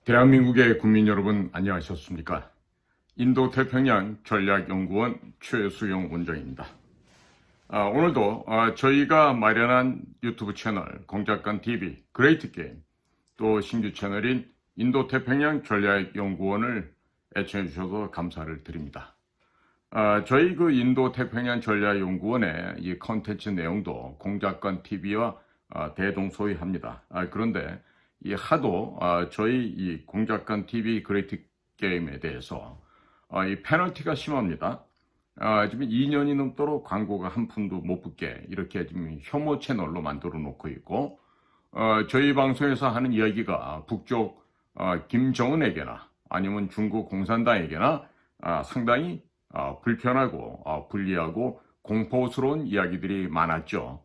대한민국의 국민 여러분 안녕하셨습니까? 인도태평양 전략연구원 최수영 원장입니다. 오늘도 저희가 마련한 유튜브 채널 공작관TV 그레이트게임 또 신규 채널인 인도태평양 전략연구원을 애청해 주셔서 감사를 드립니다. 저희 그 인도태평양 전략연구원의 이 컨텐츠 내용도 공작관TV와 대동소이합니다. 그런데 이 하도 저희 이 공작관TV 그레이트 게임에 대해서 이 페널티가 심합니다. 지금 2년이 넘도록 광고가 한 푼도 못 붙게 이렇게 지금 혐오 채널로 만들어 놓고 있고, 저희 방송에서 하는 이야기가 북쪽 김정은에게나 아니면 중국 공산당에게나 상당히 불편하고 불리하고 공포스러운 이야기들이 많았죠.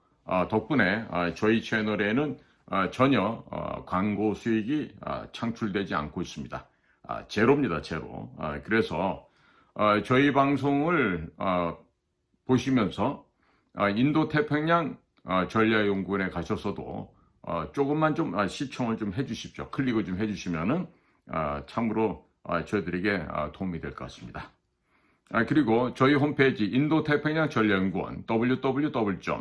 덕분에 저희 채널에는 전혀 광고 수익이 창출되지 않고 있습니다. 제로입니다, 제로. 그래서 저희 방송을 보시면서 인도태평양 전략연구원에 가셔서도 조금만 좀 시청을 좀 해주십시오. 클릭을 좀 해주시면은 참으로 저희들에게 도움이 될 것 같습니다. 그리고 저희 홈페이지 인도태평양 전략연구원 www.k-cia.kr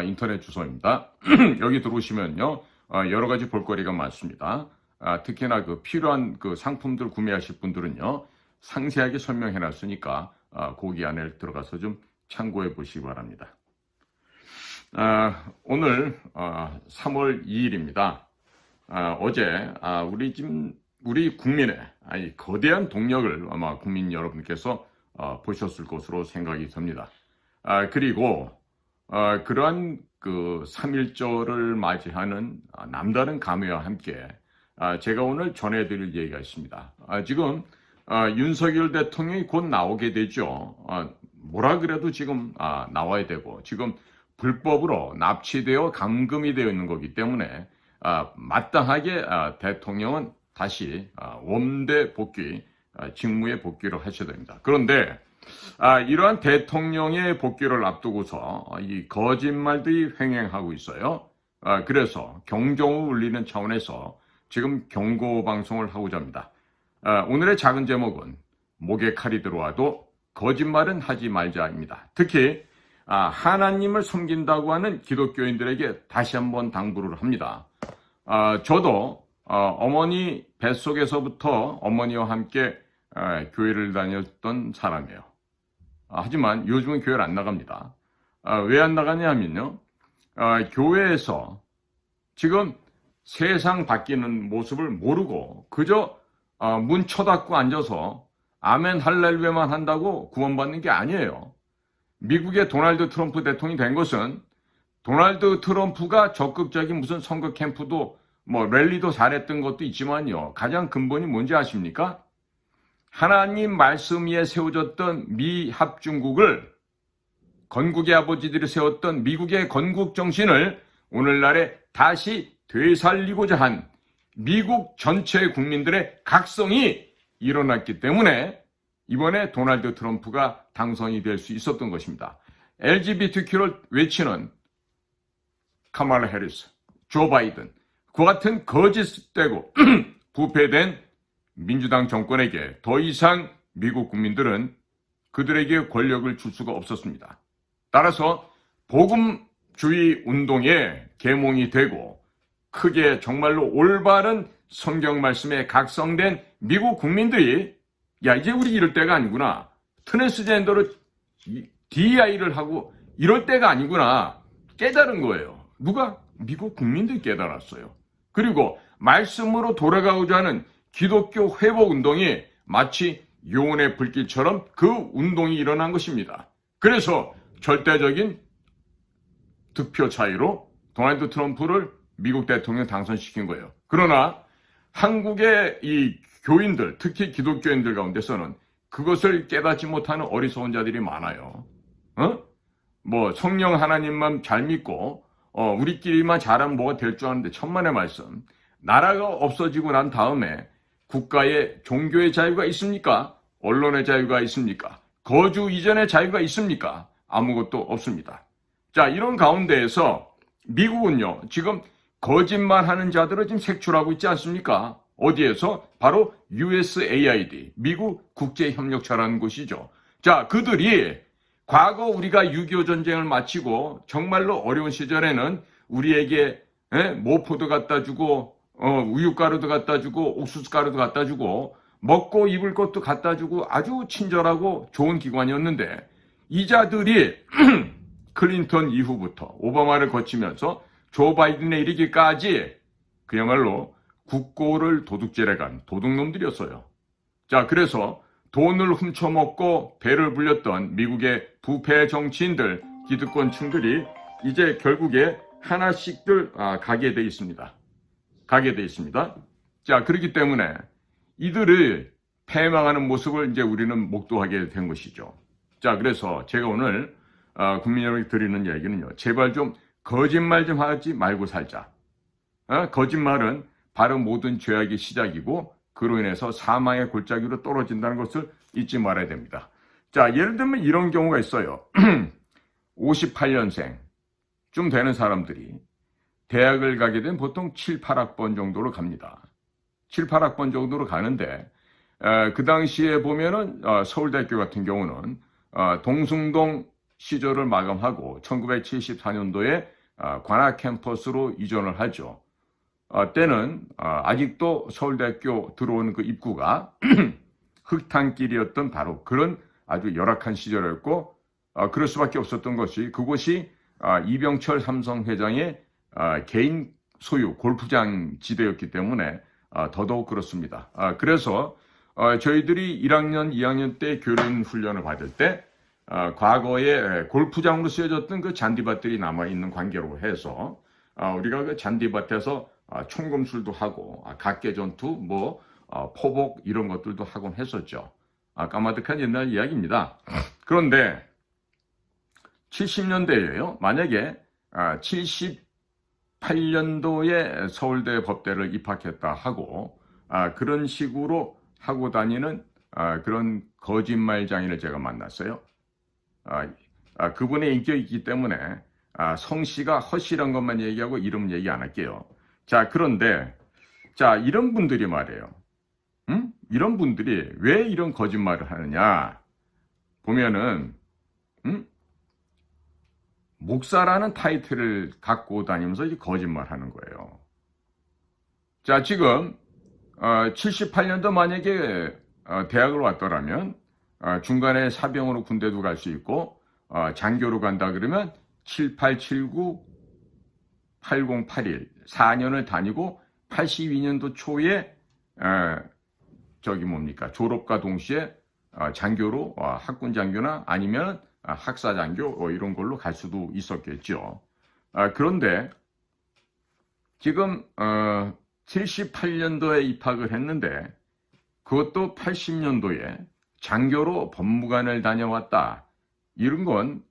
인터넷 주소입니다. 여기 들어오시면요 여러 가지 볼거리가 많습니다. 특히나 그 필요한 그 상품들 구매하실 분들은요 상세하게 설명해 놨으니까 거기 안에 들어가서 좀 참고해 보시기 바랍니다. 오늘 3월 2일입니다. 어제 우리 국민의 거대한 동력을 아마 국민 여러분께서 보셨을 것으로 생각이 듭니다. 그리고 그러한 그 3.1절을 맞이하는 남다른 감회와 함께 제가 오늘 전해드릴 얘기가 있습니다. 지금 윤석열 대통령이 곧 나오게 되죠. 뭐라 그래도 지금 나와야 되고 지금 불법으로 납치되어 감금이 되어 있는 거기 때문에 마땅하게 대통령은 다시 원대 복귀, 직무에 복귀를 하셔야 됩니다. 그런데 이러한 대통령의 복귀를 앞두고서 이 거짓말들이 횡행하고 있어요. 그래서 경종을 울리는 차원에서 지금 경고 방송을 하고자 합니다. 오늘의 작은 제목은 목에 칼이 들어와도 거짓말은 하지 말자입니다. 특히 하나님을 섬긴다고 하는 기독교인들에게 다시 한번 당부를 합니다. 저도 어머니 뱃속에서부터 어머니와 함께 교회를 다녔던 사람이에요. 하지만 요즘은 교회를 안 나갑니다. 왜 안 나가냐 하면요. 교회에서 지금 세상 바뀌는 모습을 모르고 그저 문 쳐닫고 앉아서 아멘 할렐루야만 한다고 구원받는 게 아니에요. 미국의 도널드 트럼프 대통령이 된 것은 도널드 트럼프가 적극적인 무슨 선거 캠프도 랠리도 잘했던 것도 있지만요. 가장 근본이 뭔지 아십니까? 하나님 말씀 위에 세워졌던 미 합중국을 건국의 아버지들이 세웠던 미국의 건국 정신을 오늘날에 다시 되살리고자 한 미국 전체 국민들의 각성이 일어났기 때문에 이번에 도널드 트럼프가 당선이 될 수 있었던 것입니다. LGBTQ를 외치는 카말라 해리스, 조 바이든, 그 같은 거짓되고 부패된 민주당 정권에게 더 이상 미국 국민들은 그들에게 권력을 줄 수가 없었습니다. 따라서 복음주의 운동에 계몽이 되고 크게 정말로 올바른 성경 말씀에 각성된 미국 국민들이 이제 우리 이럴 때가 아니구나. 트랜스젠더를 DI를 하고 이럴 때가 아니구나. 깨달은 거예요. 누가? 미국 국민들이 깨달았어요. 그리고 말씀으로 돌아가고자 하는 기독교 회복 운동이 마치 요원의 불길처럼 그 운동이 일어난 것입니다. 그래서 절대적인 득표 차이로 도널드 트럼프를 미국 대통령 당선시킨 거예요. 그러나 한국의 이 교인들, 특히 기독교인들 가운데서는 그것을 깨닫지 못하는 어리석은 자들이 많아요. 성령 하나님만 잘 믿고 우리끼리만 잘하면 뭐가 될 줄 아는데 천만의 말씀. 나라가 없어지고 난 다음에 국가에 종교의 자유가 있습니까? 언론의 자유가 있습니까? 거주 이전의 자유가 있습니까? 아무것도 없습니다. 자, 이런 가운데에서 미국은요, 지금 거짓말하는 자들을 지금 색출하고 있지 않습니까? 어디에서? 바로 USAID, 미국 국제협력처라는 곳이죠. 자, 그들이 과거 우리가 6.25 전쟁을 마치고 정말로 어려운 시절에는 우리에게 모포도 갖다 주고 우유가루도 갖다 주고 옥수수가루도 갖다 주고 먹고 입을 것도 갖다 주고 아주 친절하고 좋은 기관이었는데, 이 자들이 클린턴 이후부터 오바마를 거치면서 조 바이든에 이르기까지 그야말로 국고를 도둑질해 간 도둑놈들이었어요. 자, 그래서 돈을 훔쳐먹고 배를 불렸던 미국의 부패 정치인들, 기득권층들이 이제 결국에 하나씩들 가게 돼 있습니다. 자, 그렇기 때문에 이들을 패망하는 모습을 이제 우리는 목도하게 된 것이죠. 자, 그래서 제가 오늘 국민 여러분께 드리는 얘기는요, 제발 좀 거짓말 좀 하지 말고 살자. 거짓말은 바로 모든 죄악의 시작이고 그로 인해서 사망의 골짜기로 떨어진다는 것을 잊지 말아야 됩니다. 자, 예를 들면 이런 경우가 있어요. 58년생 좀 되는 사람들이 대학을 가게 되면 보통 7, 8학번 정도로 갑니다. 7, 8학번 정도로 가는데 그 당시에 보면은 서울대학교 같은 경우는 동숭동 시절을 마감하고 1974년도에 관악 캠퍼스로 이전을 하죠. 때는 아직도 서울대학교 들어오는 그 입구가 흙탕길이었던 바로 그런 아주 열악한 시절이었고, 그럴 수밖에 없었던 것이 그곳이 이병철 삼성회장의 개인 소유 골프장 지대였기 때문에 더더욱 그렇습니다. 그래서 저희들이 1학년, 2학년 때 교련 훈련을 받을 때 과거에 골프장으로 쓰여졌던 그 잔디밭들이 남아있는 관계로 해서 우리가 그 잔디밭에서 총검술도 하고 각개전투, 포복 이런 것들도 하곤 했었죠. 까마득한 옛날 이야기입니다. 그런데 70년대에요. 만약에 78년도에 서울대 법대를 입학했다 하고 그런 식으로 하고 다니는 그런 거짓말 장인을 제가 만났어요. 그분의 인격이 있기 때문에 성씨가 허씨란 것만 얘기하고 이름 얘기 안 할게요. 자, 그런데 이런 분들이 말이에요. 이런 분들이 왜 이런 거짓말을 하느냐 보면은 목사라는 타이틀을 갖고 다니면서 이제 거짓말하는 거예요. 자, 지금 78년도 만약에 대학을 왔더라면 중간에 사병으로 군대도 갈 수 있고 장교로 간다 그러면 7879 8081 4년을 다니고 82년도 초에 졸업과 동시에 장교로 학군 장교나 아니면 학사 장교 이런 걸로 갈 수도 있었겠죠. 그런데 지금 78년도에 입학을 했는데 그것도 80년도에 장교로 법무관을 다녀왔다. 이런 건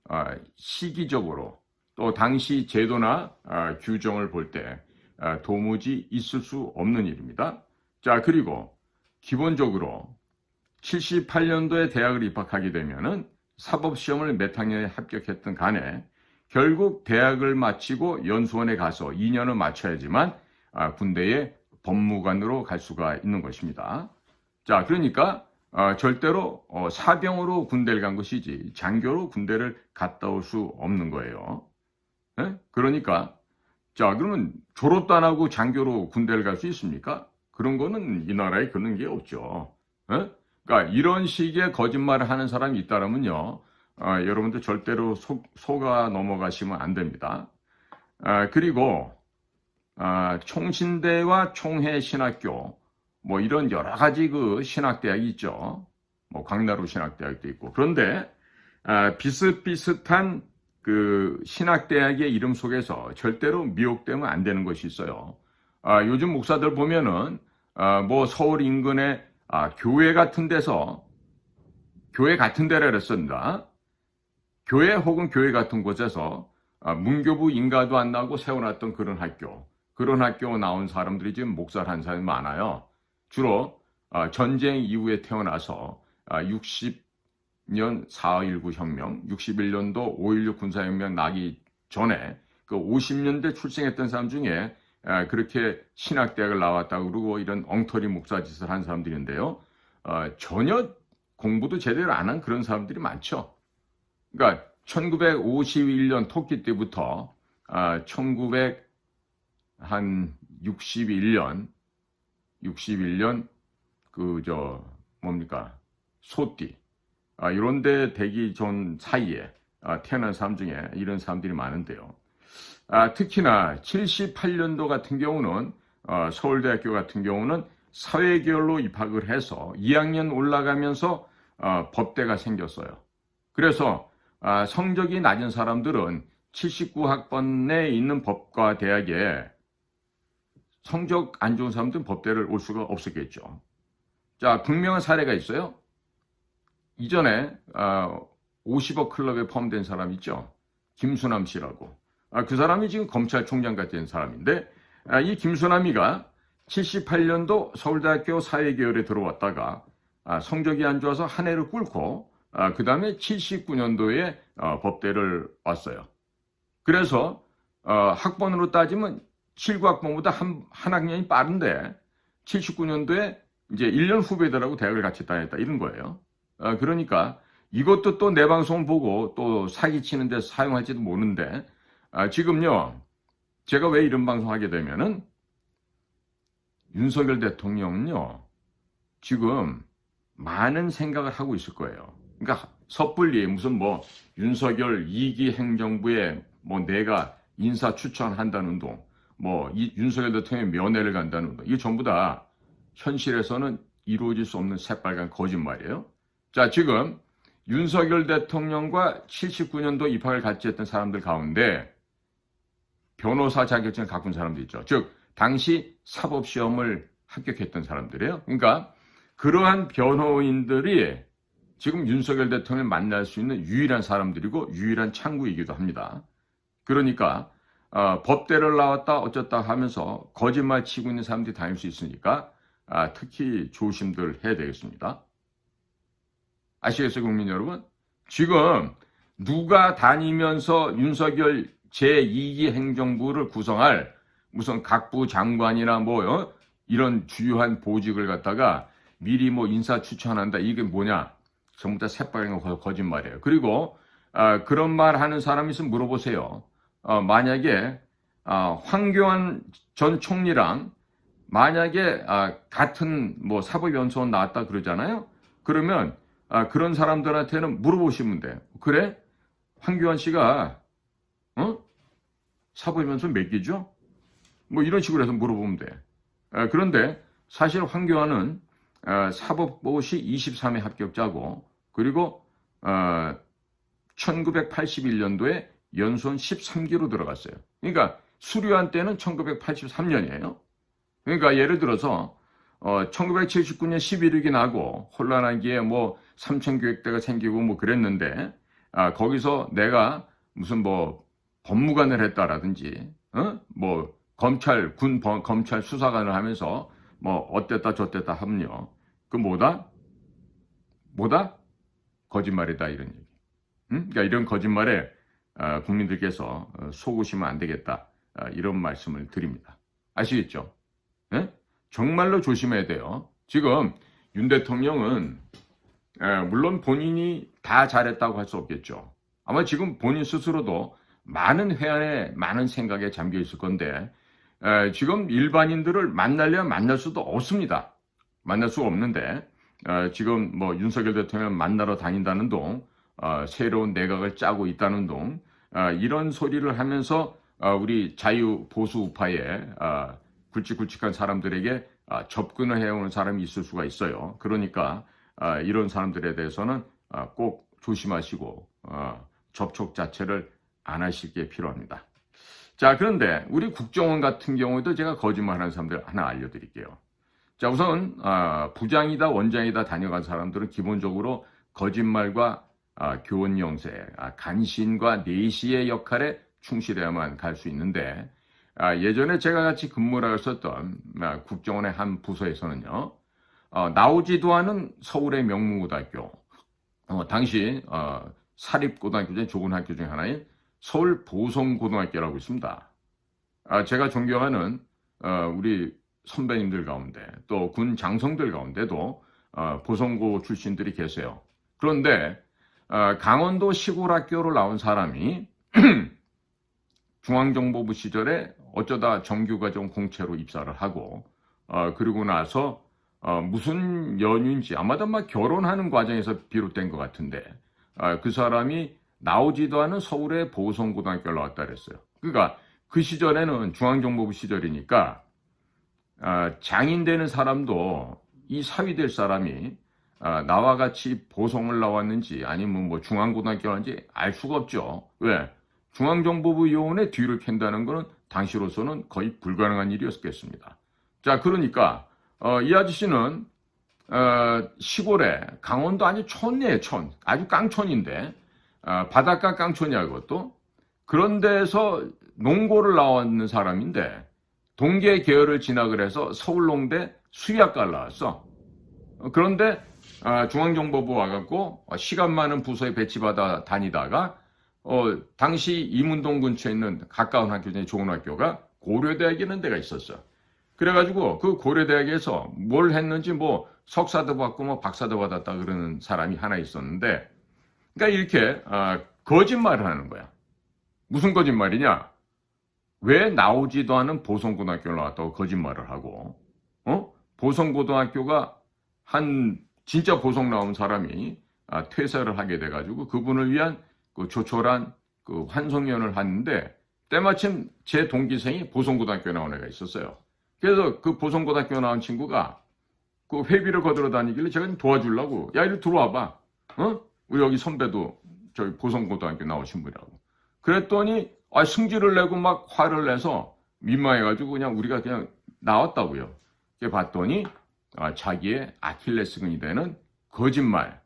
시기적으로 또 당시 제도나 규정을 볼 때 도무지 있을 수 없는 일입니다. 자, 그리고 기본적으로 78년도에 대학을 입학하게 되면은 사법시험을 몇 학년에 합격했든 간에 결국 대학을 마치고 연수원에 가서 2년을 마쳐야지만 군대의 법무관으로 갈 수가 있는 것입니다. 자, 그러니까 절대로 사병으로 군대를 간 것이지 장교로 군대를 갔다 올 수 없는 거예요. 그러니까 그러면 졸업도 안 하고 장교로 군대를 갈 수 있습니까? 그런 거는 이 나라에 그런 게 없죠. 그러니까 이런 식의 거짓말을 하는 사람이 있다면요, 여러분들 절대로 속아 넘어가시면 안 됩니다. 그리고 총신대와 총회신학교 이런 여러 가지 그 신학대학이 있죠. 광나루 신학대학도 있고. 그런데 비슷비슷한 그 신학대학의 이름 속에서 절대로 미혹되면 안 되는 것이 있어요. 요즘 목사들 보면은 서울 인근에 교회 같은 데라 그랬습니다. 교회 혹은 교회 같은 곳에서 문교부 인가도 안 나고 세워놨던 그런 학교 나온 사람들이 지금 목사를 한 사람이 많아요. 주로 전쟁 이후에 태어나서 60년 4.19 혁명, 61년도 5.16 군사혁명 나기 전에 그 50년대 출생했던 사람 중에 그렇게 신학대학을 나왔다고 그러고 이런 엉터리 목사짓을 한 사람들인데요. 전혀 공부도 제대로 안 한 그런 사람들이 많죠. 그러니까 1951년 토끼 때부터 1961년 뭡니까 소띠 이런 데 되기 전 사이에 태어난 사람 중에 이런 사람들이 많은데요. 특히나 78년도 같은 경우는 서울대학교 같은 경우는 사회계열로 입학을 해서 2학년 올라가면서 법대가 생겼어요. 그래서 성적이 낮은 사람들은 79학번에 있는 법과 대학에 성적 안 좋은 사람들은 법대를 올 수가 없었겠죠. 자, 극명한 사례가 있어요. 이전에 50억 클럽에 포함된 사람 있죠. 김수남 씨라고. 그 사람이 지금 검찰총장 같은 사람인데 이 김수남이가 78년도 서울대학교 사회계열에 들어왔다가 성적이 안 좋아서 한 해를 꿇고 그 다음에 79년도에 법대를 왔어요. 그래서 학번으로 따지면 79학번보다 한 학년이 빠른데 79년도에 이제 1년 후배들하고 대학을 같이 다녔다 이런 거예요. 그러니까 이것도 또 내 방송 보고 또 사기치는 데 사용할지도 모르는데 지금요 제가 왜 이런 방송 하게 되면은 윤석열 대통령은요 지금 많은 생각을 하고 있을 거예요. 그러니까 섣불리 무슨 뭐 윤석열 2기 행정부에 뭐 내가 인사 추천한다는 운동, 뭐 이 윤석열 대통령의 면회를 간다는 운동, 이게 전부 다 현실에서는 이루어질 수 없는 새빨간 거짓말이에요. 자, 지금 윤석열 대통령과 79년도 입학을 같이 했던 사람들 가운데 변호사 자격증을 갖고 있는 사람도 있죠. 즉 당시 사법시험을 합격했던 사람들이에요. 그러니까 그러한 변호인들이 지금 윤석열 대통령을 만날 수 있는 유일한 사람들이고 유일한 창구이기도 합니다. 그러니까 법대를 나왔다 어쩌다 하면서 거짓말 치고 있는 사람들이 다닐 수 있으니까 특히 조심들 해야 되겠습니다. 아시겠어요, 국민 여러분? 지금 누가 다니면서 윤석열 제2기 행정부를 구성할 무슨 각부 장관이나 뭐 이런 주요한 보직을 갖다가 미리 뭐 인사 추천한다. 이게 뭐냐? 전부 다 새빨간 거짓말이에요. 그리고 그런 말 하는 사람이 있으면 물어보세요. 만약에 황교안 전 총리랑 만약에 같은 뭐 사법연수원 나왔다 그러잖아요. 그러면 그런 사람들한테는 물어보시면 돼요. 그래? 황교안 씨가 사법연수원 몇 개죠? 뭐 이런 식으로 해서 물어보면 돼. 그런데 사실 황교안은 사법고시 23회 합격자고 그리고 1981년도에 연수원 13기로 들어갔어요. 그러니까 수료한 때는 1983년이에요. 그러니까 예를 들어서 1979년 11.6이 나고 혼란하기에 뭐 삼천교육대가 생기고 뭐 그랬는데 거기서 내가 무슨 뭐 법무관을 했다라든지 뭐 검찰 수사관을 하면서 뭐 어땠다 저땠다 하면요. 그 뭐다? 거짓말이다 이런 얘기. 그러니까 이런 거짓말에 국민들께서 속으시면 안 되겠다. 이런 말씀을 드립니다. 아시겠죠? 네? 정말로 조심해야 돼요. 지금 윤 대통령은 물론 본인이 다 잘했다고 할 수 없겠죠. 아마 지금 본인 스스로도 많은 회한에 많은 생각에 잠겨 있을 건데 지금 일반인들을 만나려면 만날 수도 없습니다. 만날 수가 없는데 지금 뭐 윤석열 대통령 만나러 다닌다는 동 새로운 내각을 짜고 있다는 동 이런 소리를 하면서 우리 자유 보수 우파의 굵직굵직한 사람들에게 접근을 해오는 사람이 있을 수가 있어요. 그러니까 이런 사람들에 대해서는 꼭 조심하시고 접촉 자체를 안 하실 게 필요합니다. 자, 그런데 우리 국정원 같은 경우에도 제가 거짓말하는 사람들 하나 알려드릴게요. 자, 우선 부장이다 원장이다 다녀간 사람들은 기본적으로 거짓말과 교원 영세, 간신과 내시의 역할에 충실해야만 갈 수 있는데 예전에 제가 같이 근무를 했었던 국정원의 한 부서에서는요. 나오지도 않은 서울의 명문고등학교, 당시 사립고등학교 중에 좋은 학교 중에 하나인 서울 보성고등학교라고 있습니다. 제가 존경하는 우리 선배님들 가운데 또 군 장성들 가운데도 보성고 출신들이 계세요. 그런데 강원도 시골 학교로 나온 사람이 중앙정보부 시절에 어쩌다 정규과정 공채로 입사를 하고 그리고 나서 무슨 연유인지 아마도 막 결혼하는 과정에서 비롯된 것 같은데 그 사람이 나오지도 않은 서울의 보성고등학교를 나왔다 그랬어요. 그러니까 그 시절에는 중앙정보부 시절이니까 장인 되는 사람도 이 사위 될 사람이 나와 같이 보성을 나왔는지 아니면 뭐 중앙고등학교 나왔는지 알 수가 없죠. 왜? 중앙정보부 요원의 뒤를 캔다는 것은 당시로서는 거의 불가능한 일이었겠습니다. 자, 그러니까 이 아저씨는 시골에 강원도 아니 촌이에요. 촌. 아주 깡촌인데 바닷가 깡촌이야 그것도. 그런 데서 농고를 나왔는 사람인데 동계 계열을 진학을 해서 서울농대 수의학과를 나왔어. 그런데 중앙정보부 와갖고 시간 많은 부서에 배치받아 다니다가 당시 이문동 근처에 있는 가까운 학교 중에 좋은 학교가 고려대학이라는 데가 있었어. 그래가지고 그 고려대학에서 뭘 했는지 뭐 석사도 받고 뭐 박사도 받았다 그러는 사람이 하나 있었는데, 그러니까 이렇게 거짓말을 하는 거야. 무슨 거짓말이냐? 왜 나오지도 않은 보성고등학교를 나왔다고 거짓말을 하고, 보성고등학교가 진짜 보성 나온 사람이 퇴사를 하게 돼가지고 그분을 위한 그 조촐한 그 환송연을 하는데 때마침 제 동기생이 보성고등학교에 나온 애가 있었어요. 그래서 그 보성고등학교 나온 친구가 그 회비를 거들어 다니길래 제가 도와주려고, 야, 이리 들어와봐. 우리 여기 선배도 저기 보성고등학교 나오신 분이라고. 그랬더니 승질을 내고 막 화를 내서 민망해가지고 그냥 우리가 그냥 나왔다고요. 봤더니 자기의 아킬레스건이 되는 거짓말,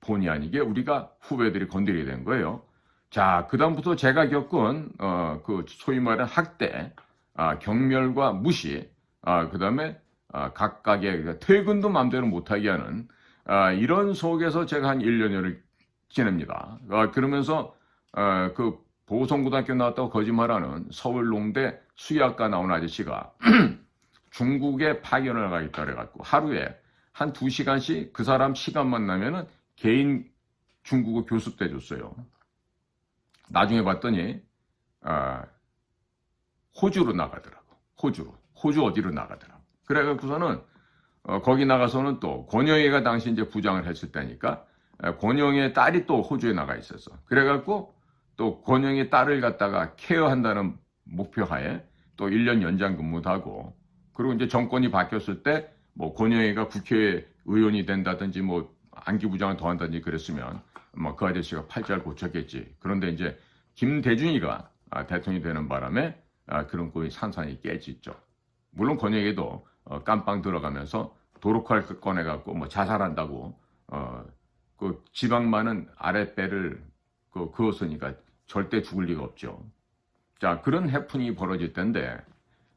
본의 아니게 우리가 후배들이 건드리게 된 거예요. 자, 그다음부터 제가 겪은 그 소위 말하는 학대, 경멸과 무시, 그다음에 각각의 퇴근도 마음대로 못하게 하는 이런 속에서 제가 한 1년여를 지냅니다. 그러면서 그 보성고등학교 나왔다고 거짓말하는 서울농대 수의학과 나온 아저씨가 중국에 파견을 가겠다 그래갖고 하루에 한 2시간씩 그 사람 시간만 나면은 개인 중국어 교습 해줬어요. 나중에 봤더니 호주로 나가더라고. 호주 어디로 나가더라고. 그래갖고서는 거기 나가서는 또 권영애가 당시 이제 부장을 했을 때니까 권영애 딸이 또 호주에 나가 있었어. 그래갖고 또 권영애 딸을 갖다가 케어한다는 목표하에 또 1년 연장 근무도 하고, 그리고 이제 정권이 바뀌었을 때 뭐 권영애가 국회의원이 된다든지 뭐 안기부장을 더 한다든지 그랬으면 뭐 그 아저씨가 팔자를 고쳤겠지. 그런데 이제 김대중이가 대통령이 되는 바람에 그런 거에 산산이 깨지죠. 물론 권영애도 깜빵 들어가면서 도로칼 꺼내갖고 뭐 자살한다고 그 지방 많은 아랫배를 그었으니까 절대 죽을 리가 없죠. 자, 그런 해프닝이 벌어질 텐데,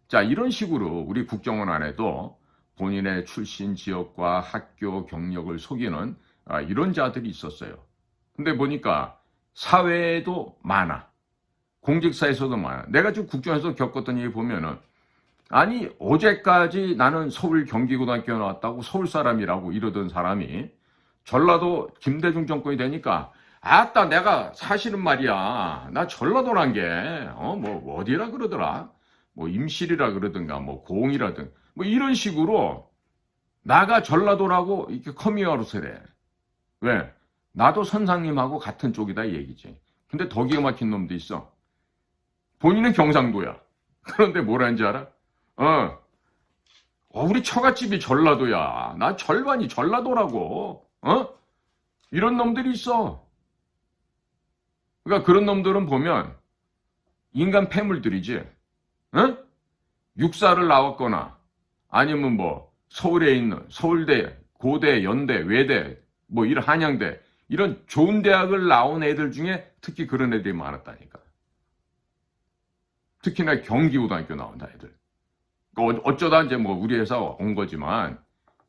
자, 이런 식으로 우리 국정원 안에도 본인의 출신 지역과 학교 경력을 속이는 이런 자들이 있었어요. 근데 보니까 사회에도 많아. 공직사에서도 많아. 내가 지금 국정원에서 겪었던 얘기 보면은, 아니 어제까지 나는 서울 경기고등학교 나왔다고 서울 사람이라고 이러던 사람이 전라도 김대중 정권이 되니까 아따 내가 사실은 말이야 나 전라도란 게 뭐 어디라 그러더라, 뭐 임실이라 그러든가 뭐 고흥이라든 뭐 이런 식으로 나가 전라도라고 이렇게 커밍아웃을 해. 왜? 나도 선상님하고 같은 쪽이다 이 얘기지. 근데 더 기가 막힌 놈도 있어. 본인은 경상도야. 그런데 뭐라는지 알아? 우리 처갓집이 전라도야. 나 절반이 전라도라고. 이런 놈들이 있어. 그러니까 그런 놈들은 보면 인간 폐물들이지. 육사를 나왔거나 아니면 뭐 서울에 있는 서울대, 고대, 연대, 외대, 뭐 이런 한양대 이런 좋은 대학을 나온 애들 중에 특히 그런 애들이 많았다니까. 특히나 경기고등학교 나온 애들. 어쩌다 이제 뭐 우리 회사 온 거지만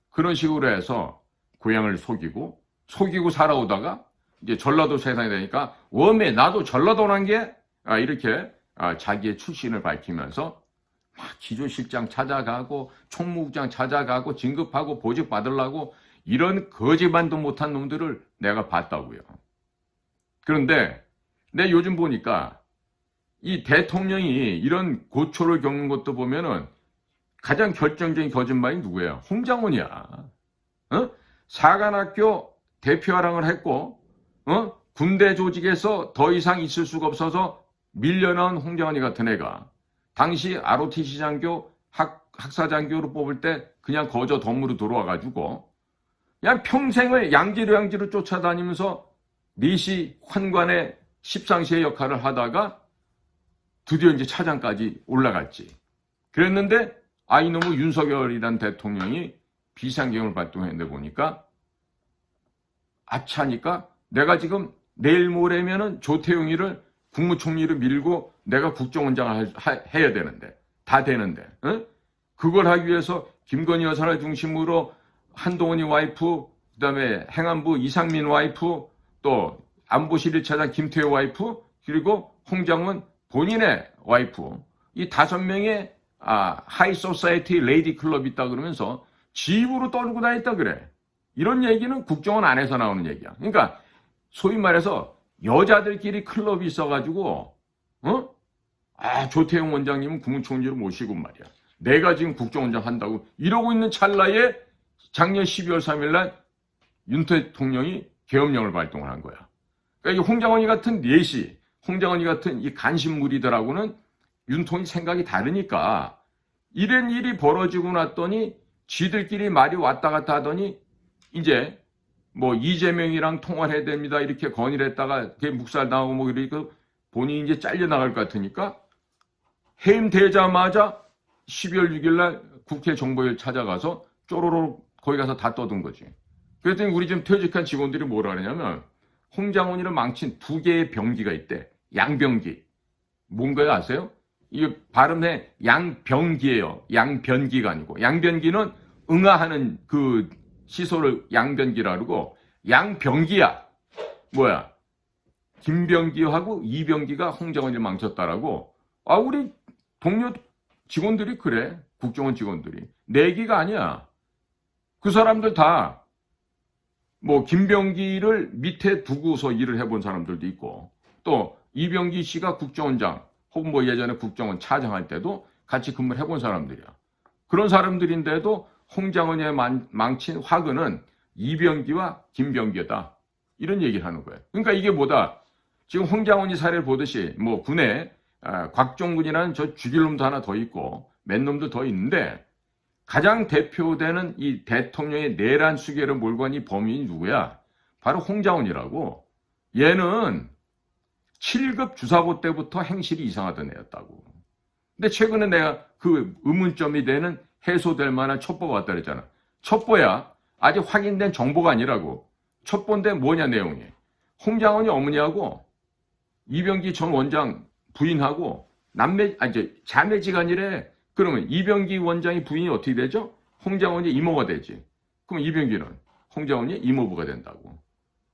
그런 식으로 해서 고향을 속이고 살아오다가 이제 전라도 세상이 되니까 웜에 나도 전라도란 게 이렇게 자기의 출신을 밝히면서 막 기조실장 찾아가고 총무국장 찾아가고 진급하고 보직 받으려고 이런 거짓말도 못한 놈들을 내가 봤다고요. 그런데 내 요즘 보니까 이 대통령이 이런 고초를 겪는 것도 보면은 가장 결정적인 거짓말이 누구예요? 홍장원이야. 사관학교 대표활항을 했고, 군대 조직에서 더 이상 있을 수가 없어서 밀려나온 홍장원이 같은 애가 당시 ROTC 장교 학사장교로 뽑을 때 그냥 거저 덤으로 들어와가지고 그냥 평생을 양지로 쫓아다니면서 니시 환관의 십상시의 역할을 하다가 드디어 이제 차장까지 올라갔지. 그랬는데 이놈의 윤석열이란 대통령이 비상경을 발동했는데 보니까 아차니까 내가 지금 내일 모레면은 조태용이를 국무총리를 밀고 내가 국정원장을 해야 되는데 다 되는데 그걸 하기 위해서 김건희 여사를 중심으로 한동훈이 와이프, 그다음에 행안부 이상민 와이프, 또 안보실 1차장 김태호 와이프, 그리고 홍장원 본인의 와이프, 이 5명의 하이소사이티 레이디 클럽이 있다 그러면서 집으로 떠들고 다녔다 그래. 이런 얘기는 국정원 안에서 나오는 얘기야. 그러니까 소위 말해서 여자들끼리 클럽이 있어가지고 조태용 원장님은 국무총리로 모시고 말이야. 내가 지금 국정원장 한다고 이러고 있는 찰나에 작년 12월 3일 날 윤 대통령이 계엄령을 발동을 한 거야. 그러니까 이 홍장원이 같은 넷이, 홍장원이 같은 이 간신무리들하고는 윤통이 생각이 다르니까 이런 일이 벌어지고 났더니 지들끼리 말이 왔다 갔다 하더니 이제 뭐 이재명이랑 통화를 해야 됩니다 이렇게 건의를 했다가 그게 묵살당하고 뭐 이러니까 본인이 이제 잘려나갈 것 같으니까 해임되자마자 12월 6일 날 국회 정보위를 찾아가서 쪼로록 거기 가서 다 떠든 거지. 그랬더니 우리 지금 퇴직한 직원들이 뭐라 그러냐면 홍장원이를 망친 2개의 병기가 있대. 양병기. 뭔가요 아세요? 이게 발음에 양병기예요. 양변기가 아니고. 양변기는 응아하는 그 시설을 양변기라 그러고 양병기야. 뭐야? 김병기하고 이병기가 홍장원이를 망쳤다라고. 우리 동료 직원들이 그래. 국정원 직원들이. 내 얘기가 아니야. 그 사람들 다 뭐 김병기를 밑에 두고서 일을 해본 사람들도 있고 또 이병기 씨가 국정원장 혹은 뭐 예전에 국정원 차장할 때도 같이 근무를 해본 사람들이야. 그런 사람들인데도 홍장원이 망친 화근은 이병기와 김병기다. 이런 얘기를 하는 거예요. 그러니까 이게 뭐다. 지금 홍장원이 사례를 보듯이 뭐 군에 곽종근이라는 저 죽일 놈도 하나 더 있고 몇 놈도 더 있는데 가장 대표되는 이 대통령의 내란 수계를 몰고 간 이 범인이 누구야? 바로 홍장원이라고. 얘는 7급 주사부 때부터 행실이 이상하던 애였다고. 근데 최근에 내가 그 의문점이 되는 해소될 만한 첩보가 왔다 그랬잖아. 첩보야. 아직 확인된 정보가 아니라고. 첩보인데 뭐냐 내용이. 홍장원이 어머니하고 이병기 전 원장 부인하고 자매지간이래. 그러면 이병기 원장의 부인이 어떻게 되죠? 홍장원이 이모가 되지. 그럼 이병기는 홍장원이 이모부가 된다고.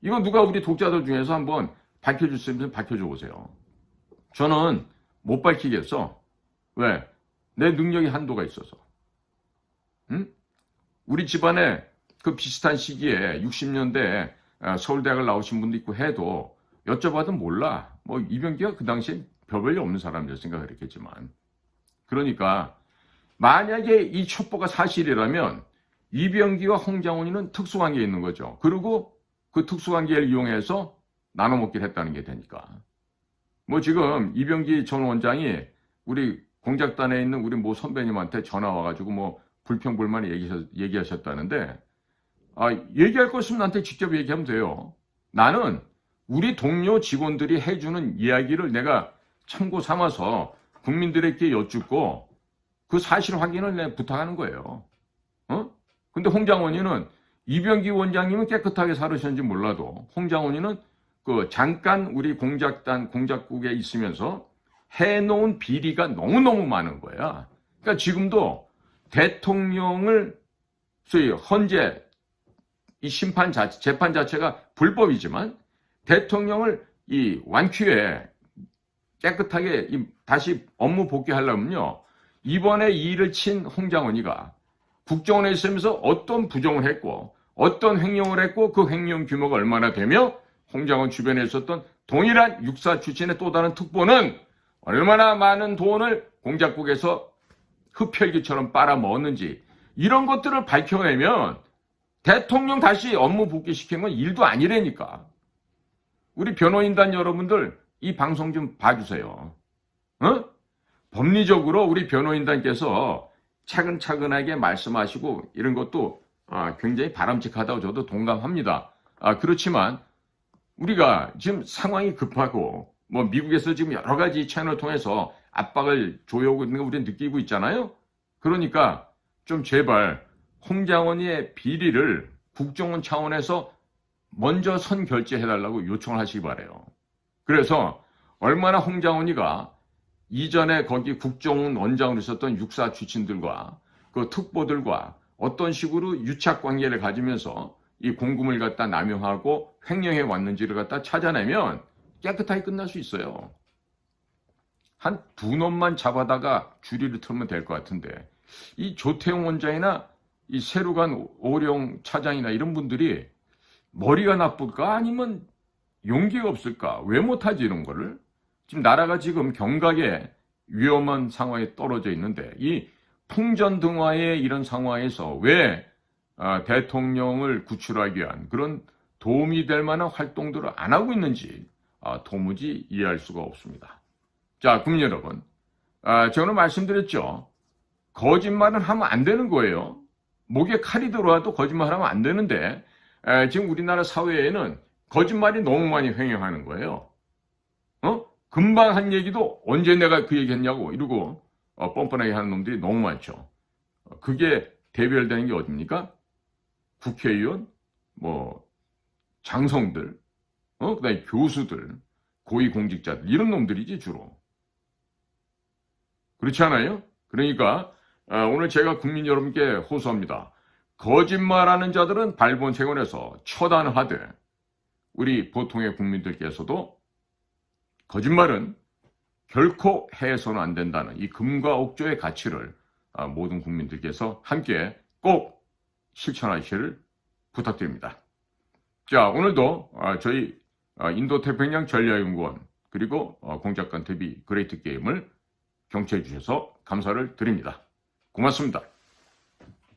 이거 누가 우리 독자들 중에서 한번 밝혀줄 수 있으면 밝혀줘 보세요. 저는 못 밝히겠어. 왜? 내 능력이 한도가 있어서. 응? 우리 집안에 그 비슷한 시기에 60년대 서울대학을 나오신 분도 있고 해도 여쭤봐도 몰라. 뭐 이병기가 그 당시에 별볼일 없는 사람이라 생각을 했겠지만. 그러니까 만약에 이 첩보가 사실이라면 이병기와 홍장원이는 특수관계에 있는 거죠. 그리고 그 특수관계를 이용해서 나눠먹기를 했다는 게 되니까. 뭐 지금 이병기 전 원장이 우리 공작단에 있는 우리 모 선배님한테 전화 와가지고 뭐 불평불만 얘기하셨다는데 얘기할 거 있으면 나한테 직접 얘기하면 돼요. 나는 우리 동료 직원들이 해주는 이야기를 내가 참고 삼아서 국민들에게 여쭙고 그 사실 확인을 내가 부탁하는 거예요. 근데 홍장원이는 이병기 원장님은 깨끗하게 살으셨는지 몰라도 홍장원이는 그 잠깐 우리 공작국에 있으면서 해놓은 비리가 너무너무 많은 거야. 그러니까 지금도 대통령을 소위 헌재 이 재판 자체가 불법이지만 대통령을 이 완쾌에 깨끗하게 다시 업무 복귀하려면요. 이번에 이 일을 친 홍장원이가 국정원에 있으면서 어떤 부정을 했고 어떤 횡령을 했고 그 횡령 규모가 얼마나 되며 홍장원 주변에 있었던 동일한 육사 출신의 또 다른 특보는 얼마나 많은 돈을 공작국에서 흡혈귀처럼 빨아먹었는지 이런 것들을 밝혀내면 대통령 다시 업무 복귀시키는 건 일도 아니라니까. 우리 변호인단 여러분들 이 방송 좀 봐주세요. 어? 법리적으로 우리 변호인단께서 차근차근하게 말씀하시고 이런 것도 굉장히 바람직하다고 저도 동감합니다. 그렇지만 우리가 지금 상황이 급하고 뭐 미국에서 지금 여러 가지 채널을 통해서 압박을 줘오고 있는 거 우리는 느끼고 있잖아요. 그러니까 좀 제발 홍장원의 비리를 국정원 차원에서 먼저 선결제해달라고 요청을 하시기 바라요. 그래서 얼마나 홍장원이가 이전에 거기 국정원 원장으로 있었던 육사 출신들과 그 특보들과 어떤 식으로 유착 관계를 가지면서 이 공금을 갖다 남용하고 횡령해 왔는지를 갖다 찾아내면 깨끗하게 끝날 수 있어요. 한 두 놈만 잡아다가 주리를 틀면 될 것 같은데 이 조태용 원장이나 이 새로 간 오령 차장이나 이런 분들이 머리가 나쁠까 아니면 용기가 없을까? 왜 못하지 이런 거를? 지금 나라가 지금 경각에 위험한 상황에 떨어져 있는데 이 풍전등화의 이런 상황에서 왜 대통령을 구출하기 위한 그런 도움이 될 만한 활동들을 안 하고 있는지 도무지 이해할 수가 없습니다. 자, 국민 여러분, 저는 말씀드렸죠. 거짓말은 하면 안 되는 거예요. 목에 칼이 들어와도 거짓말하면 안 되는데 지금 우리나라 사회에는 거짓말이 너무 많이 횡행하는 거예요. 금방 한 얘기도 언제 내가 그 얘기 했냐고 이러고 뻔뻔하게 하는 놈들이 너무 많죠. 그게 대별되는 게 어딥니까? 국회의원, 뭐 장성들, 그다음에 교수들, 고위공직자들 이런 놈들이지 주로. 그렇지 않아요? 그러니까 오늘 제가 국민 여러분께 호소합니다. 거짓말하는 자들은 발본색원에서 처단하되 우리 보통의 국민들께서도 거짓말은 결코 해서는 안 된다는 이 금과 옥조의 가치를 모든 국민들께서 함께 꼭 실천하시기를 부탁드립니다. 자, 오늘도 저희 인도태평양 전략연구원 그리고 공작관 TV 그레이트 게임을 경청해 주셔서 감사를 드립니다. 고맙습니다.